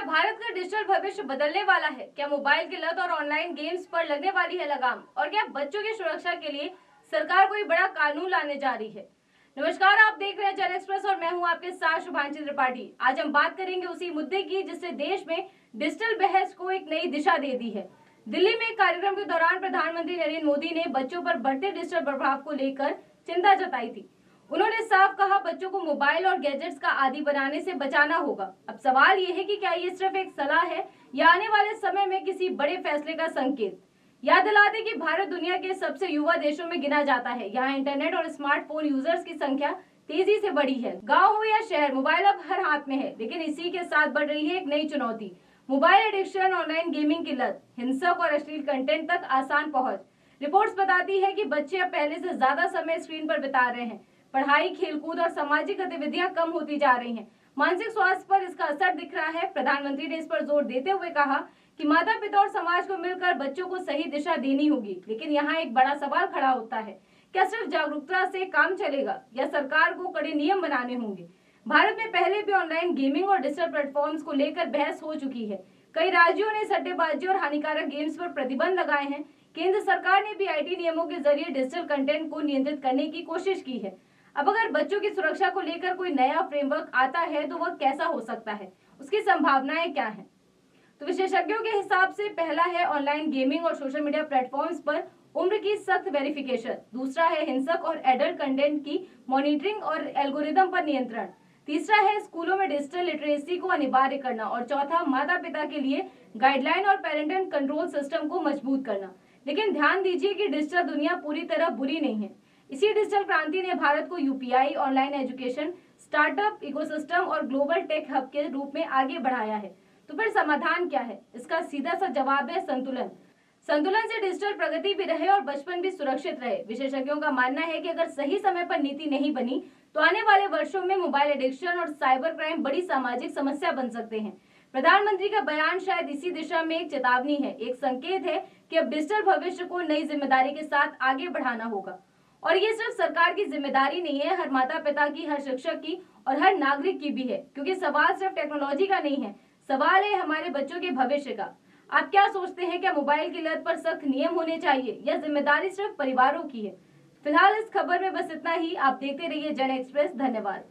भारत का डिजिटल भविष्य बदलने वाला है? क्या मोबाइल की लत और ऑनलाइन गेम्स पर लगने वाली है लगाम? और क्या बच्चों की सुरक्षा के लिए सरकार कोई बड़ा कानून लाने जा रही है? नमस्कार, आप देख रहे हैं जन एक्सप्रेस और मैं हूं आपके साथ शुभांशी त्रिपाठी। आज हम बात करेंगे उसी मुद्दे की जिसने देश में डिजिटल बहस को एक नई दिशा दे दी है। दिल्ली में एक कार्यक्रम के दौरान प्रधानमंत्री नरेंद्र मोदी ने बच्चों पर बढ़ते डिजिटल प्रभाव को लेकर चिंता जताई थी। उन्होंने साफ कहा, बच्चों को मोबाइल और गैजेट्स का आदी बनाने से बचाना होगा। अब सवाल ये है कि क्या ये सिर्फ एक सलाह है या आने वाले समय में किसी बड़े फैसले का संकेत। याद दिला दें कि भारत दुनिया के सबसे युवा देशों में गिना जाता है। यहाँ इंटरनेट और स्मार्टफोन यूजर्स की संख्या तेजी से बढ़ी है। गाँव हो या शहर, मोबाइल अब हर हाथ में है। लेकिन इसी के साथ बढ़ रही है एक नई चुनौती, मोबाइल एडिक्शन, ऑनलाइन गेमिंग की लत, हिंसक और अश्लील कंटेंट तक आसान पहुंच। रिपोर्ट्स बताती है कि बच्चे अब पहले से ज्यादा समय स्क्रीन पर बिता रहे हैं। पढ़ाई, खेलकूद और सामाजिक गतिविधियां कम होती जा रही हैं। मानसिक स्वास्थ्य पर इसका असर दिख रहा है। प्रधानमंत्री ने इस पर जोर देते हुए कहा कि माता पिता और समाज को मिलकर बच्चों को सही दिशा देनी होगी। लेकिन यहाँ एक बड़ा सवाल खड़ा होता है, क्या सिर्फ जागरूकता से काम चलेगा या सरकार को कड़े नियम बनाने होंगे? भारत में पहले भी ऑनलाइन गेमिंग और डिजिटल प्लेटफॉर्म्स को लेकर बहस हो चुकी है। कई राज्यों ने सट्टेबाजी और हानिकारक गेम्स पर प्रतिबंध लगाए हैं। केंद्र सरकार ने भी आईटी नियमों के जरिए डिजिटल कंटेंट को नियंत्रित करने की कोशिश की है। अब अगर बच्चों की सुरक्षा को लेकर कोई नया फ्रेमवर्क आता है तो वह कैसा हो सकता है, उसकी संभावनाएं क्या हैं? तो विशेषज्ञों के हिसाब से पहला है ऑनलाइन गेमिंग और सोशल मीडिया प्लेटफॉर्म्स पर उम्र की सख्त वेरिफिकेशन। दूसरा है हिंसक और एडल्ट कंटेंट की मॉनिटरिंग और एल्गोरिदम पर नियंत्रण। तीसरा है स्कूलों में डिजिटल लिटरेसी को अनिवार्य करना। और चौथा, माता पिता के लिए गाइडलाइन और पेरेंटल कंट्रोल सिस्टम को मजबूत करना। लेकिन ध्यान दीजिए कि डिजिटल दुनिया पूरी तरह बुरी नहीं है। इसी डिजिटल क्रांति ने भारत को UPI, online education, startup ecosystem और ग्लोबल टेक हब के रूप में आगे बढ़ाया है। तो फिर समाधान क्या है? इसका सीधा सा जवाब है संतुलन। संतुलन से डिजिटल प्रगति भी रहे और बचपन भी सुरक्षित रहे। विशेषज्ञों का मानना है कि अगर सही समय पर नीति नहीं बनी तो आने वाले वर्षों में मोबाइल एडिक्शन और साइबर क्राइम बड़ी सामाजिक समस्या बन सकते हैं। प्रधानमंत्री का बयान शायद इसी दिशा में एक चेतावनी है, एक संकेत है कि अब डिजिटल भविष्य को नई जिम्मेदारी के साथ आगे बढ़ाना होगा। और ये सिर्फ सरकार की जिम्मेदारी नहीं है, हर माता पिता की, हर शिक्षक की और हर नागरिक की भी है। क्योंकि सवाल सिर्फ टेक्नोलॉजी का नहीं है, सवाल है हमारे बच्चों के भविष्य का। आप क्या सोचते हैं, क्या मोबाइल की लत पर सख्त नियम होने चाहिए या जिम्मेदारी सिर्फ परिवारों की है? फिलहाल इस खबर में बस इतना ही। आप देखते रहिए जन एक्सप्रेस। धन्यवाद।